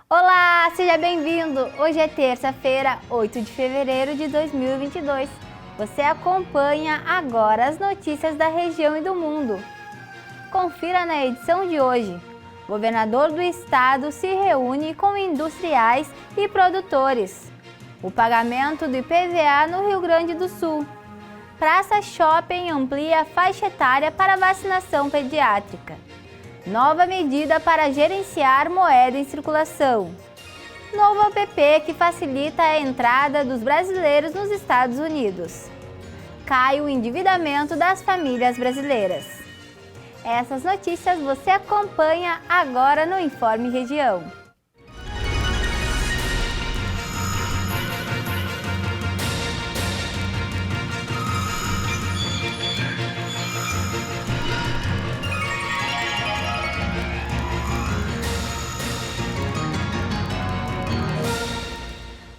Olá, seja bem-vindo! Hoje é terça-feira, 8 de fevereiro de 2022. Você acompanha agora as notícias da região e do mundo. Confira na edição de hoje. Governador do estado se reúne com industriais e produtores. O pagamento do IPVA no Rio Grande do Sul. Praça Shopping amplia a faixa etária para vacinação pediátrica. Nova medida para gerenciar moeda em circulação. Novo app que facilita a entrada dos brasileiros nos Estados Unidos. Cai o endividamento das famílias brasileiras. Essas notícias você acompanha agora no Informe Região.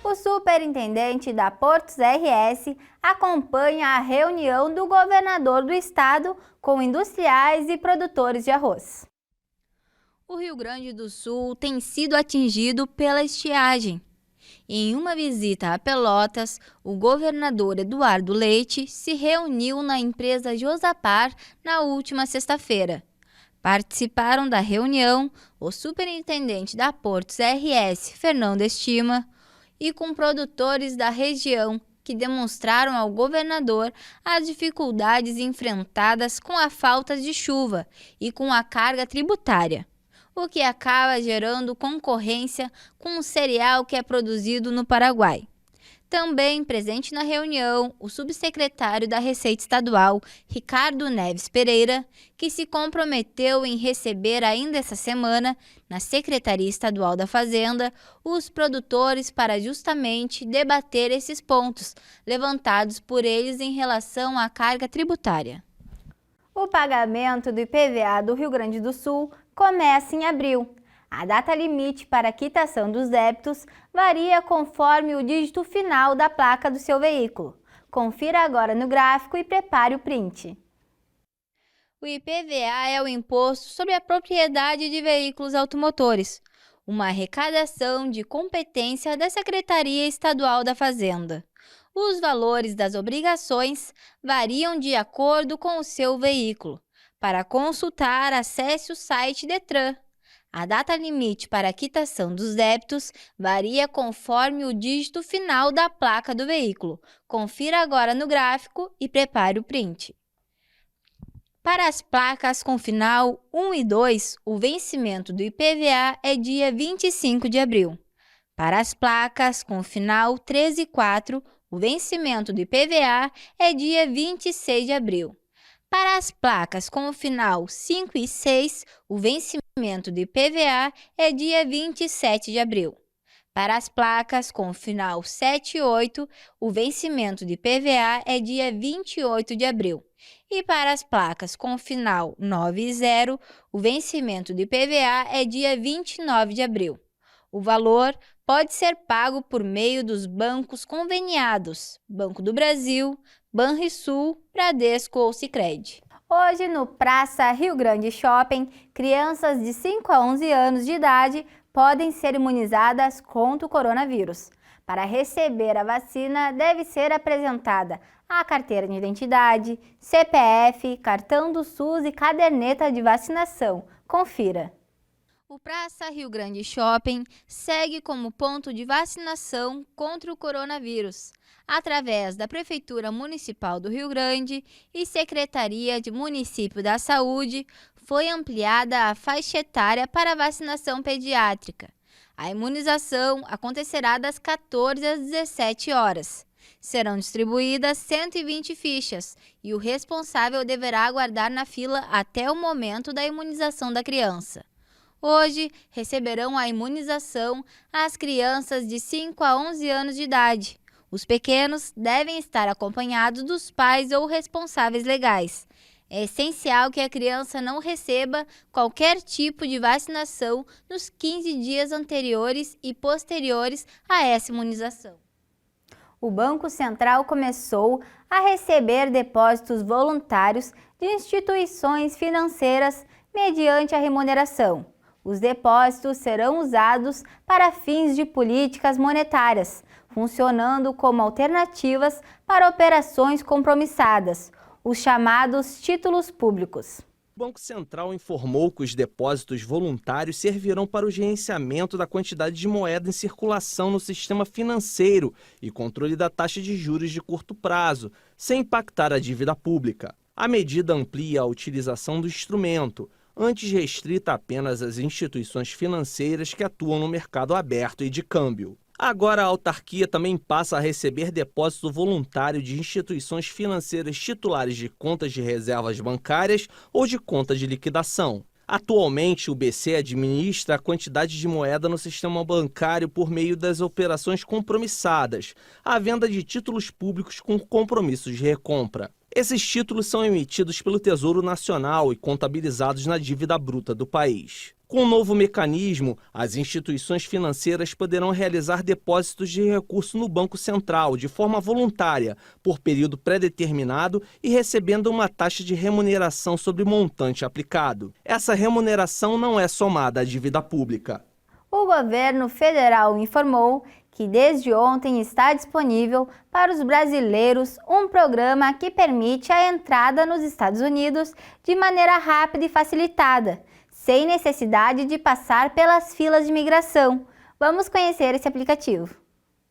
O superintendente da Portos RS acompanha a reunião do governador do estado com industriais e produtores de arroz. O Rio Grande do Sul tem sido atingido pela estiagem. Em uma visita a Pelotas, o governador Eduardo Leite se reuniu na empresa Josapar na última sexta-feira. Participaram da reunião o superintendente da Portos RS, Fernando Estima, e com produtores da região que demonstraram ao governador as dificuldades enfrentadas com a falta de chuva e com a carga tributária, o que acaba gerando concorrência com o cereal que é produzido no Paraguai. Também presente na reunião, o subsecretário da Receita Estadual, Ricardo Neves Pereira, que se comprometeu em receber ainda essa semana, na Secretaria Estadual da Fazenda, os produtores para justamente debater esses pontos levantados por eles em relação à carga tributária. O pagamento do IPVA do Rio Grande do Sul começa em abril. A data limite para a quitação dos débitos varia conforme o dígito final da placa do seu veículo. Confira agora no gráfico e prepare o print. O IPVA é o Imposto sobre a Propriedade de Veículos Automotores, uma arrecadação de competência da Secretaria Estadual da Fazenda. Os valores das obrigações variam de acordo com o seu veículo. Para consultar, acesse o site Detran. A data limite para a quitação dos débitos varia conforme o dígito final da placa do veículo. Confira agora no gráfico e prepare o print. Para as placas com final 1 e 2, o vencimento do IPVA é dia 25 de abril. Para as placas com final 3 e 4, o vencimento do IPVA é dia 26 de abril. Para as placas com o final 5 e 6, o vencimento do IPVA é dia 27 de abril. Para as placas com o final 7 e 8, o vencimento do IPVA é dia 28 de abril. E para as placas com o final 9 e 0, o vencimento do IPVA é dia 29 de abril. O valor pode ser pago por meio dos bancos conveniados, Banco do Brasil, Banrisul, Bradesco ou Sicredi. Hoje, no Praça Rio Grande Shopping, crianças de 5 a 11 anos de idade podem ser imunizadas contra o coronavírus. Para receber a vacina, deve ser apresentada a carteira de identidade, CPF, cartão do SUS e caderneta de vacinação. Confira. O Praça Rio Grande Shopping segue como ponto de vacinação contra o coronavírus, através da Prefeitura Municipal do Rio Grande e Secretaria de Município da Saúde, foi ampliada a faixa etária para vacinação pediátrica. A imunização acontecerá das 14 às 17 horas. Serão distribuídas 120 fichas e o responsável deverá aguardar na fila até o momento da imunização da criança. Hoje, receberão a imunização as crianças de 5 a 11 anos de idade. Os pequenos devem estar acompanhados dos pais ou responsáveis legais. É essencial que a criança não receba qualquer tipo de vacinação nos 15 dias anteriores e posteriores a essa imunização. O Banco Central começou a receber depósitos voluntários de instituições financeiras mediante a remuneração. Os depósitos serão usados para fins de políticas monetárias, funcionando como alternativas para operações compromissadas, os chamados títulos públicos. O Banco Central informou que os depósitos voluntários servirão para o gerenciamento da quantidade de moeda em circulação no sistema financeiro e controle da taxa de juros de curto prazo, sem impactar a dívida pública. A medida amplia a utilização do instrumento, antes restrita apenas às instituições financeiras que atuam no mercado aberto e de câmbio. Agora a autarquia também passa a receber depósito voluntário de instituições financeiras titulares de contas de reservas bancárias ou de contas de liquidação. Atualmente, o BC administra a quantidade de moeda no sistema bancário por meio das operações compromissadas, a venda de títulos públicos com compromissos de recompra. Esses títulos são emitidos pelo Tesouro Nacional e contabilizados na dívida bruta do país. Com o novo mecanismo, as instituições financeiras poderão realizar depósitos de recurso no Banco Central de forma voluntária, por período pré-determinado e recebendo uma taxa de remuneração sobre o montante aplicado. Essa remuneração não é somada à dívida pública. O governo federal informou que desde ontem está disponível para os brasileiros um programa que permite a entrada nos Estados Unidos de maneira rápida e facilitada, sem necessidade de passar pelas filas de imigração. Vamos conhecer esse aplicativo.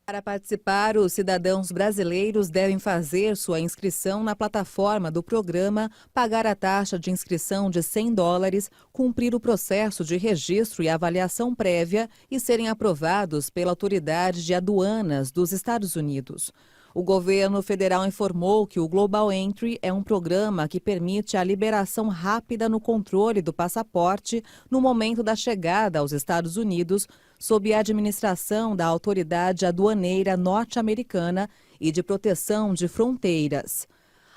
Para participar, os cidadãos brasileiros devem fazer sua inscrição na plataforma do programa, pagar a taxa de inscrição de $100, cumprir o processo de registro e avaliação prévia e serem aprovados pela autoridade de aduanas dos Estados Unidos. O governo federal informou que o Global Entry é um programa que permite a liberação rápida no controle do passaporte no momento da chegada aos Estados Unidos, sob a administração da Autoridade Aduaneira Norte-Americana e de Proteção de Fronteiras.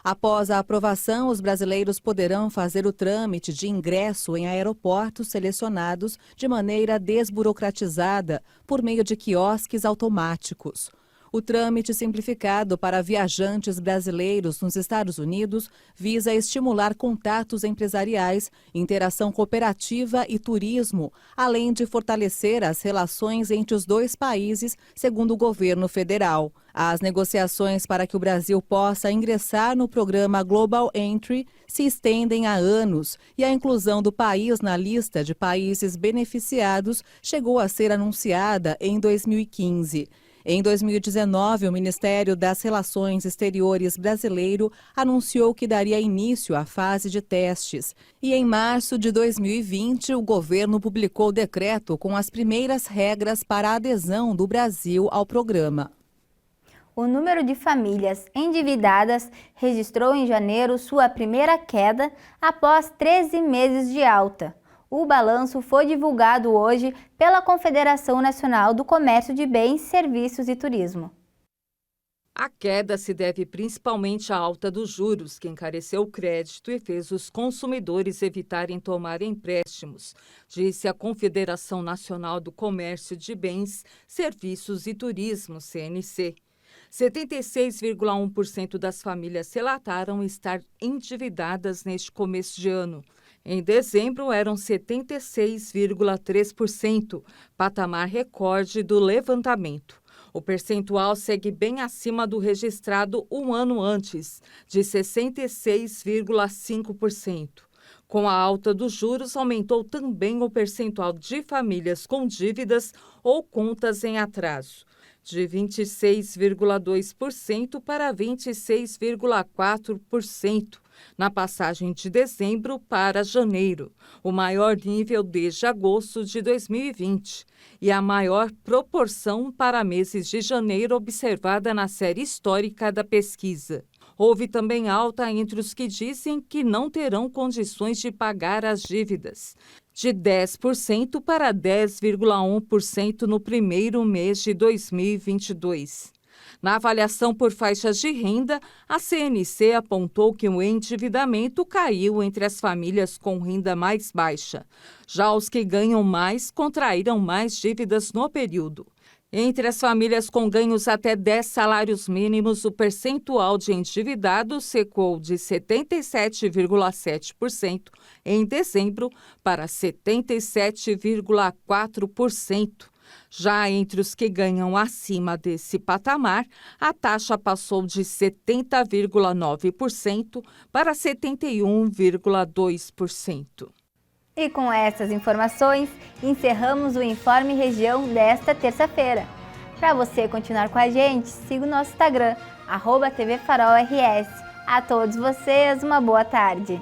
Após a aprovação, os brasileiros poderão fazer o trâmite de ingresso em aeroportos selecionados de maneira desburocratizada por meio de quiosques automáticos. O trâmite simplificado para viajantes brasileiros nos Estados Unidos visa estimular contatos empresariais, interação cooperativa e turismo, além de fortalecer as relações entre os dois países, segundo o governo federal. As negociações para que o Brasil possa ingressar no programa Global Entry se estendem há anos e a inclusão do país na lista de países beneficiados chegou a ser anunciada em 2015. Em 2019, o Ministério das Relações Exteriores brasileiro anunciou que daria início à fase de testes. E em março de 2020, o governo publicou o decreto com as primeiras regras para a adesão do Brasil ao programa. O número de famílias endividadas registrou em janeiro sua primeira queda após 13 meses de alta. O balanço foi divulgado hoje pela Confederação Nacional do Comércio de Bens, Serviços e Turismo. A queda se deve principalmente à alta dos juros, que encareceu o crédito e fez os consumidores evitarem tomar empréstimos, disse a Confederação Nacional do Comércio de Bens, Serviços e Turismo, CNC. 76,1% das famílias relataram estar endividadas neste começo de ano. Em dezembro, eram 76,3%, patamar recorde do levantamento. O percentual segue bem acima do registrado um ano antes, de 66,5%. Com a alta dos juros, aumentou também o percentual de famílias com dívidas ou contas em atraso, de 26,2% para 26,4%, na passagem de dezembro para janeiro, o maior nível desde agosto de 2020, e a maior proporção para meses de janeiro observada na série histórica da pesquisa. Houve também alta entre os que dizem que não terão condições de pagar as dívidas, de 10% para 10,1% no primeiro mês de 2022. Na avaliação por faixas de renda, a CNC apontou que o endividamento caiu entre as famílias com renda mais baixa. Já os que ganham mais contraíram mais dívidas no período. Entre as famílias com ganhos até 10 salários mínimos, o percentual de endividados recuou de 77,7% em dezembro para 77,4%. Já entre os que ganham acima desse patamar, a taxa passou de 70,9% para 71,2%. E com essas informações, encerramos o Informe Região desta terça-feira. Para você continuar com a gente, siga o nosso Instagram, @TVFarolRS. A todos vocês, uma boa tarde.